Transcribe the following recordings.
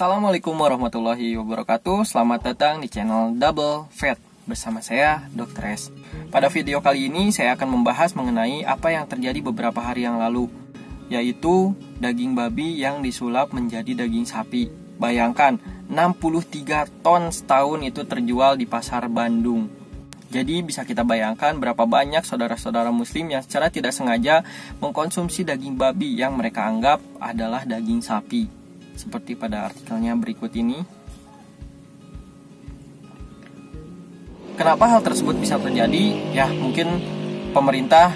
Assalamualaikum warahmatullahi wabarakatuh. Selamat datang di channel Double Fat bersama saya Dr. S. Pada video kali ini saya akan membahas mengenai apa yang terjadi beberapa hari yang lalu, yaitu daging babi yang disulap menjadi daging sapi. Bayangkan 63 ton setahun itu terjual di pasar Bandung. Jadi bisa kita bayangkan berapa banyak saudara-saudara muslim yang secara tidak sengaja mengkonsumsi daging babi yang mereka anggap adalah daging sapi. Seperti pada artikelnya berikut ini. Kenapa hal tersebut bisa terjadi? Ya, mungkin pemerintah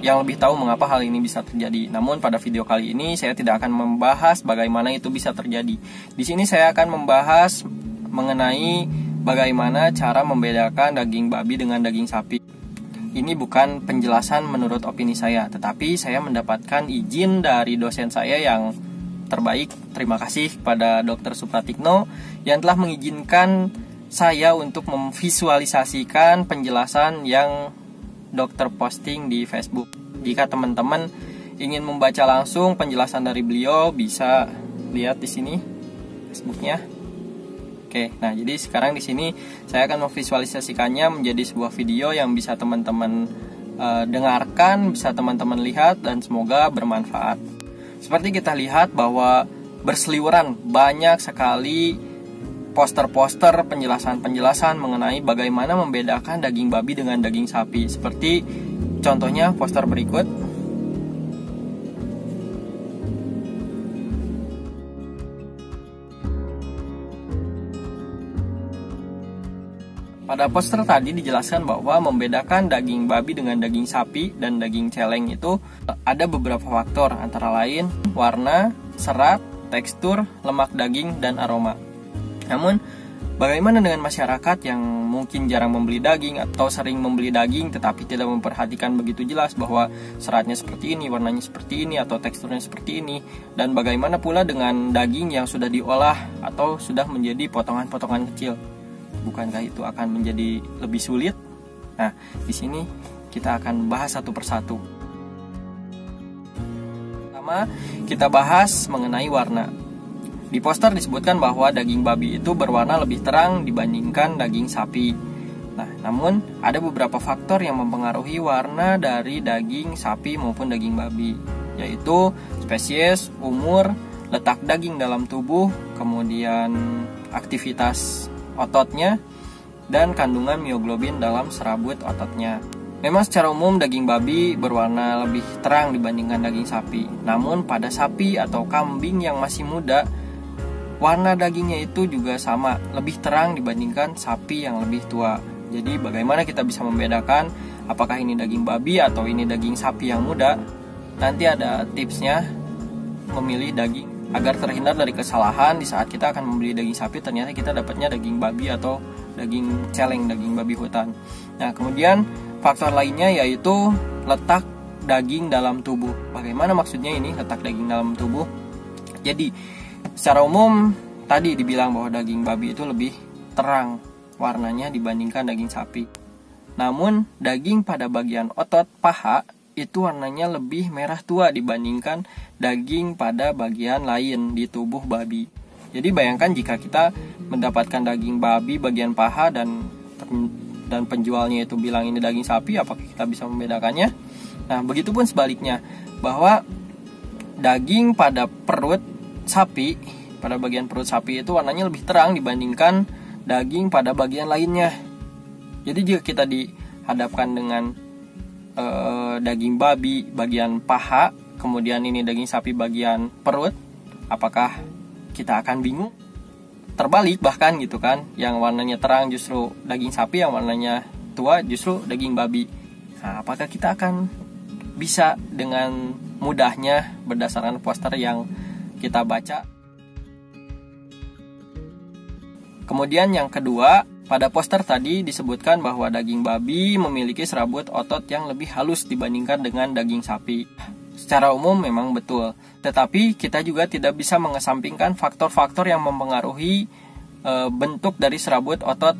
yang lebih tahu mengapa hal ini bisa terjadi. Namun pada video kali ini saya tidak akan membahas bagaimana itu bisa terjadi. Di sini saya akan membahas mengenai bagaimana cara membedakan daging babi dengan daging sapi. Ini bukan penjelasan menurut opini saya, tetapi saya mendapatkan izin dari dosen saya yang terbaik. Terima kasih kepada Dr. Supratikno yang telah mengizinkan saya untuk memvisualisasikan penjelasan yang dokter posting di Facebook. Jika teman-teman ingin membaca langsung penjelasan dari beliau, bisa lihat di sini Facebooknya. Oke, nah jadi sekarang di sini saya akan memvisualisasikannya menjadi sebuah video yang bisa teman-teman dengarkan, bisa teman-teman lihat, dan semoga bermanfaat. Seperti kita lihat bahwa berseliweran banyak sekali poster-poster penjelasan-penjelasan mengenai bagaimana membedakan daging babi dengan daging sapi. Seperti contohnya poster berikut. Pada poster tadi dijelaskan bahwa membedakan daging babi dengan daging sapi dan daging celeng itu ada beberapa faktor, antara lain warna, serat, tekstur, lemak daging, dan aroma. Namun, bagaimana dengan masyarakat yang mungkin jarang membeli daging atau sering membeli daging tetapi tidak memperhatikan begitu jelas bahwa seratnya seperti ini, warnanya seperti ini, atau teksturnya seperti ini? Dan bagaimana pula dengan daging yang sudah diolah atau sudah menjadi potongan-potongan kecil? Bukankah itu akan menjadi lebih sulit? Nah, di sini kita akan bahas satu persatu. Pertama, kita bahas mengenai warna. Di poster disebutkan bahwa daging babi itu berwarna lebih terang dibandingkan daging sapi. Nah, namun ada beberapa faktor yang mempengaruhi warna dari daging sapi maupun daging babi, yaitu spesies, umur, letak daging dalam tubuh, kemudian aktivitas ototnya, dan kandungan mioglobin dalam serabut ototnya. Memang secara umum daging babi berwarna lebih terang dibandingkan daging sapi. Namun pada sapi atau kambing yang masih muda, warna dagingnya itu juga sama, lebih terang dibandingkan sapi yang lebih tua. Jadi bagaimana kita bisa membedakan apakah ini daging babi atau ini daging sapi yang muda? Nanti ada tipsnya memilih daging agar terhindar dari kesalahan di saat kita akan membeli daging sapi, ternyata kita dapatnya daging babi atau daging celeng, daging babi hutan. Nah, kemudian faktor lainnya yaitu letak daging dalam tubuh. Bagaimana maksudnya ini letak daging dalam tubuh? Jadi, secara umum tadi dibilang bahwa daging babi itu lebih terang warnanya dibandingkan daging sapi. Namun, daging pada bagian otot paha itu warnanya lebih merah tua dibandingkan daging pada bagian lain di tubuh babi. Jadi bayangkan jika kita mendapatkan daging babi bagian paha dan penjualnya itu bilang ini daging sapi, apakah kita bisa membedakannya? Nah, begitupun sebaliknya, bahwa daging pada perut sapi, pada bagian perut sapi itu warnanya lebih terang dibandingkan daging pada bagian lainnya. Jadi jika kita dihadapkan dengan daging babi bagian paha, kemudian ini daging sapi bagian perut, apakah kita akan bingung? Terbalik bahkan gitu kan, yang warnanya terang justru daging sapi, yang warnanya tua justru daging babi. Nah, apakah kita akan bisa dengan mudahnya berdasarkan poster yang kita baca? Kemudian yang kedua, pada poster tadi disebutkan bahwa daging babi memiliki serabut otot yang lebih halus dibandingkan dengan daging sapi. Secara umum memang betul, tetapi kita juga tidak bisa mengesampingkan faktor-faktor yang mempengaruhi bentuk dari serabut otot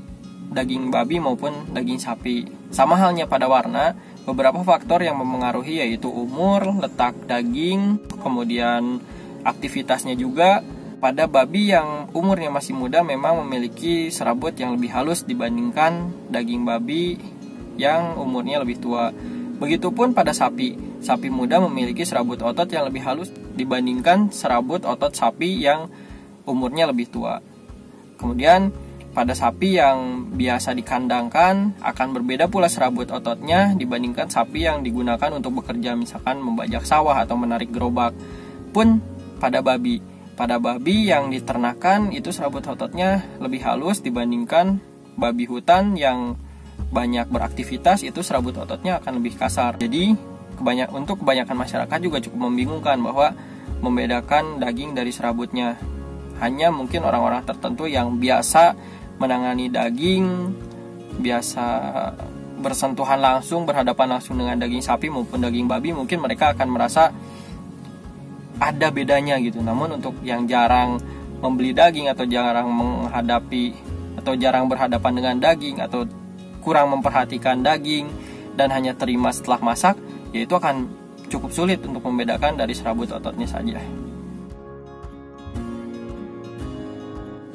daging babi maupun daging sapi. Sama halnya pada warna, beberapa faktor yang mempengaruhi yaitu umur, letak daging, kemudian aktivitasnya juga, Pada babi yang umurnya masih muda memang memiliki serabut yang lebih halus dibandingkan daging babi yang umurnya lebih tua. Begitupun pada sapi. Sapi muda memiliki serabut otot yang lebih halus dibandingkan serabut otot sapi yang umurnya lebih tua. Kemudian pada sapi yang biasa dikandangkan akan berbeda pula serabut ototnya dibandingkan sapi yang digunakan untuk bekerja, misalkan membajak sawah atau menarik gerobak. Pun pada babi yang diternakan itu serabut ototnya lebih halus dibandingkan babi hutan yang banyak beraktivitas, itu serabut ototnya akan lebih kasar. Jadi untuk kebanyakan masyarakat juga cukup membingungkan bahwa membedakan daging dari serabutnya. Hanya mungkin orang-orang tertentu yang biasa menangani daging, biasa bersentuhan langsung, berhadapan langsung dengan daging sapi maupun daging babi, mungkin mereka akan merasa ada bedanya gitu. Namun untuk yang jarang membeli daging atau jarang menghadapi atau jarang berhadapan dengan daging atau kurang memperhatikan daging dan hanya terima setelah masak, yaitu akan cukup sulit untuk membedakan dari serabut ototnya saja.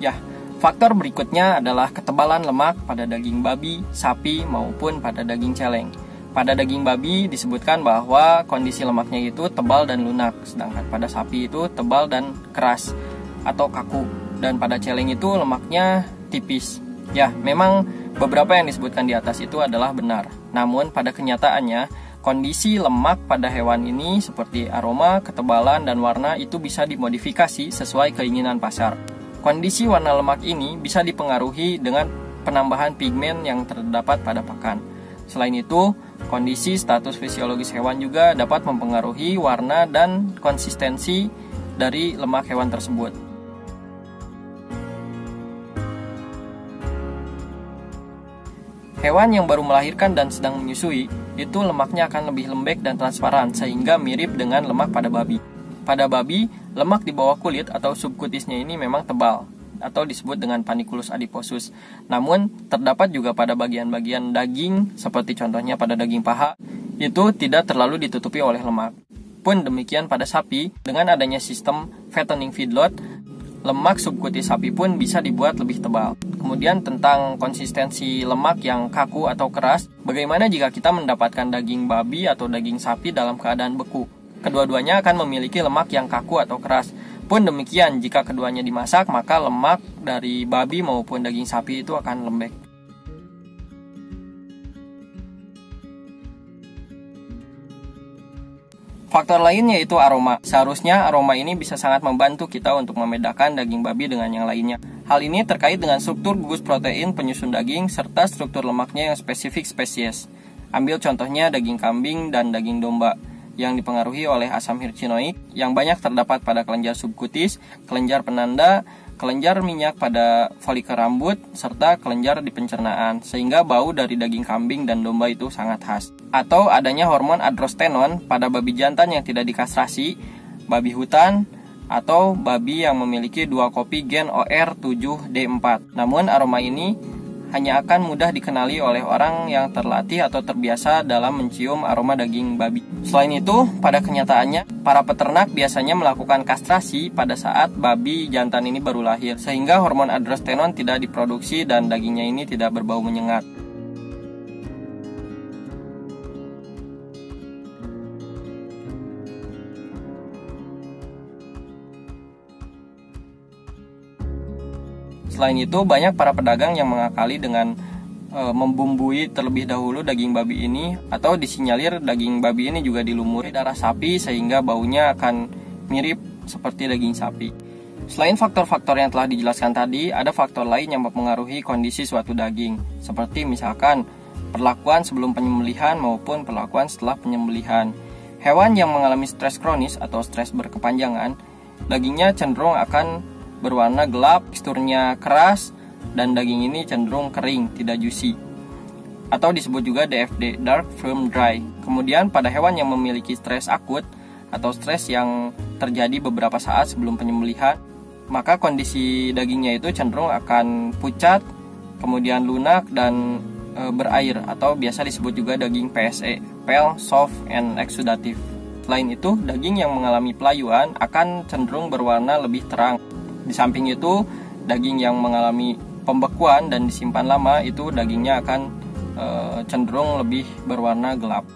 Ya, faktor berikutnya adalah ketebalan lemak pada daging babi, sapi, maupun pada daging celeng. Pada daging babi disebutkan bahwa kondisi lemaknya itu tebal dan lunak, sedangkan pada sapi itu tebal dan keras atau kaku, dan pada celeng itu lemaknya tipis. Ya, memang beberapa yang disebutkan di atas itu adalah benar. Namun pada kenyataannya, kondisi lemak pada hewan ini seperti aroma, ketebalan, dan warna itu bisa dimodifikasi sesuai keinginan pasar. Kondisi warna lemak ini bisa dipengaruhi dengan penambahan pigmen yang terdapat pada pakan. Selain itu, kondisi status fisiologis hewan juga dapat mempengaruhi warna dan konsistensi dari lemak hewan tersebut. Hewan yang baru melahirkan dan sedang menyusui, itu lemaknya akan lebih lembek dan transparan sehingga mirip dengan lemak pada babi. Pada babi, lemak di bawah kulit atau subkutisnya ini memang tebal atau disebut dengan panniculus adiposus. Namun, terdapat juga pada bagian-bagian daging seperti contohnya pada daging paha, itu tidak terlalu ditutupi oleh lemak. Pun demikian pada sapi, dengan adanya sistem fattening feedlot, lemak subkutis sapi pun bisa dibuat lebih tebal. Kemudian tentang konsistensi lemak yang kaku atau keras, bagaimana jika kita mendapatkan daging babi atau daging sapi dalam keadaan beku? Kedua-duanya akan memiliki lemak yang kaku atau keras. Pun demikian, jika keduanya dimasak, maka lemak dari babi maupun daging sapi itu akan lembek. Faktor lain yaitu aroma. Seharusnya aroma ini bisa sangat membantu kita untuk membedakan daging babi dengan yang lainnya. Hal ini terkait dengan struktur gugus protein penyusun daging serta struktur lemaknya yang spesifik spesies. Ambil contohnya daging kambing dan daging domba yang dipengaruhi oleh asam hircinoik yang banyak terdapat pada kelenjar subkutis, kelenjar penanda, kelenjar minyak pada folikel rambut, serta kelenjar di pencernaan, sehingga bau dari daging kambing dan domba itu sangat khas. Atau adanya hormon androstenon pada babi jantan yang tidak dikastrasi, babi hutan, atau babi yang memiliki 2 kopi gen OR7D4. Namun aroma ini hanya akan mudah dikenali oleh orang yang terlatih atau terbiasa dalam mencium aroma daging babi. Selain itu, pada kenyataannya, para peternak biasanya melakukan kastrasi pada saat babi jantan ini baru lahir, sehingga hormon androstenon tidak diproduksi dan dagingnya ini tidak berbau menyengat. Selain itu, banyak para pedagang yang mengakali dengan membumbui terlebih dahulu daging babi ini, atau disinyalir daging babi ini juga dilumuri darah sapi sehingga baunya akan mirip seperti daging sapi. Selain faktor-faktor yang telah dijelaskan tadi, ada faktor lain yang mempengaruhi kondisi suatu daging, seperti misalkan perlakuan sebelum penyembelihan maupun perlakuan setelah penyembelihan. Hewan yang mengalami stres kronis atau stres berkepanjangan, dagingnya cenderung akan berwarna gelap, teksturnya keras, dan daging ini cenderung kering, tidak juicy, atau disebut juga DFD, dark, firm, dry. Kemudian pada hewan yang memiliki stres akut atau stres yang terjadi beberapa saat sebelum penyembelihan, maka kondisi dagingnya itu cenderung akan pucat, kemudian lunak dan berair, atau biasa disebut juga daging PSE, pale, soft, and exudative. Selain itu, daging yang mengalami pelayuan akan cenderung berwarna lebih terang, Di samping itu, daging yang mengalami pembekuan dan disimpan lama itu dagingnya akan cenderung lebih berwarna gelap.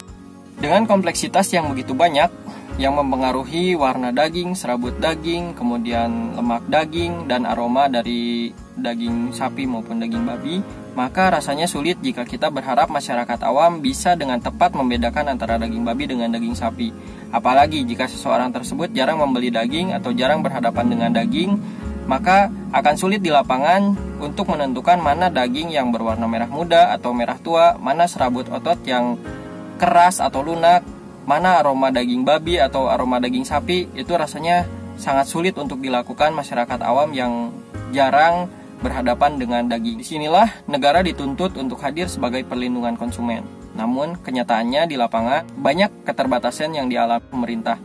Dengan kompleksitas yang begitu banyak yang mempengaruhi warna daging, serabut daging, kemudian lemak daging, dan aroma dari daging sapi maupun daging babi, maka rasanya sulit jika kita berharap masyarakat awam bisa dengan tepat membedakan antara daging babi dengan daging sapi. Apalagi jika seseorang tersebut jarang membeli daging atau jarang berhadapan dengan daging, maka akan sulit di lapangan untuk menentukan mana daging yang berwarna merah muda atau merah tua, mana serabut otot yang keras atau lunak, mana aroma daging babi atau aroma daging sapi. Itu rasanya sangat sulit untuk dilakukan masyarakat awam yang jarang berhadapan dengan daging. Disinilah negara dituntut untuk hadir sebagai perlindungan konsumen. Namun kenyataannya di lapangan banyak keterbatasan yang dialami pemerintah,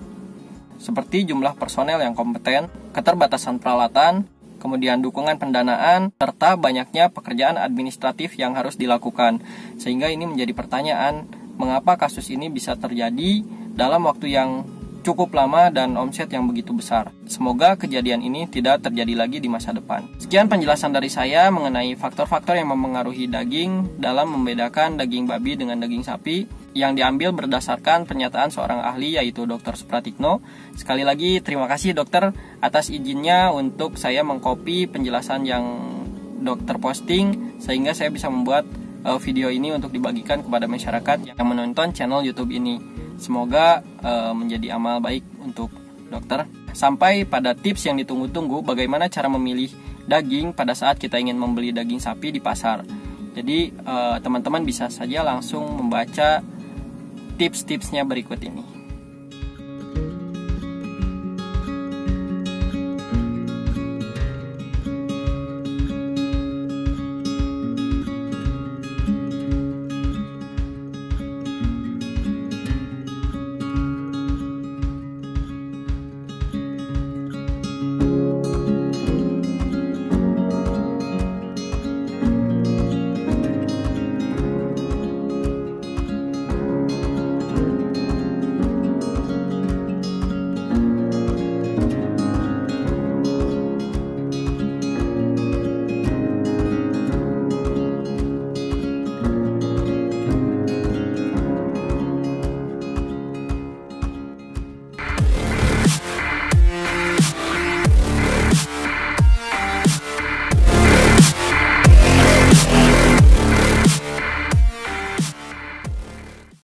seperti jumlah personel yang kompeten, keterbatasan peralatan, kemudian dukungan pendanaan, serta banyaknya pekerjaan administratif yang harus dilakukan. Sehingga ini menjadi pertanyaan, mengapa kasus ini bisa terjadi dalam waktu yang cukup lama dan omset yang begitu besar. Semoga kejadian ini tidak terjadi lagi di masa depan. Sekian penjelasan dari saya mengenai faktor-faktor yang mempengaruhi daging dalam membedakan daging babi dengan daging sapi, yang diambil berdasarkan pernyataan seorang ahli yaitu Dr. Supratikno. Sekali lagi terima kasih dokter atas izinnya untuk saya mengcopy penjelasan yang dokter posting, sehingga saya bisa membuat video ini untuk dibagikan kepada masyarakat yang menonton channel YouTube ini. Semoga menjadi amal baik untuk dokter. Sampai pada tips yang ditunggu-tunggu, bagaimana cara memilih daging pada saat kita ingin membeli daging sapi di pasar. Jadi teman-teman bisa saja langsung membaca tips-tipsnya berikut ini.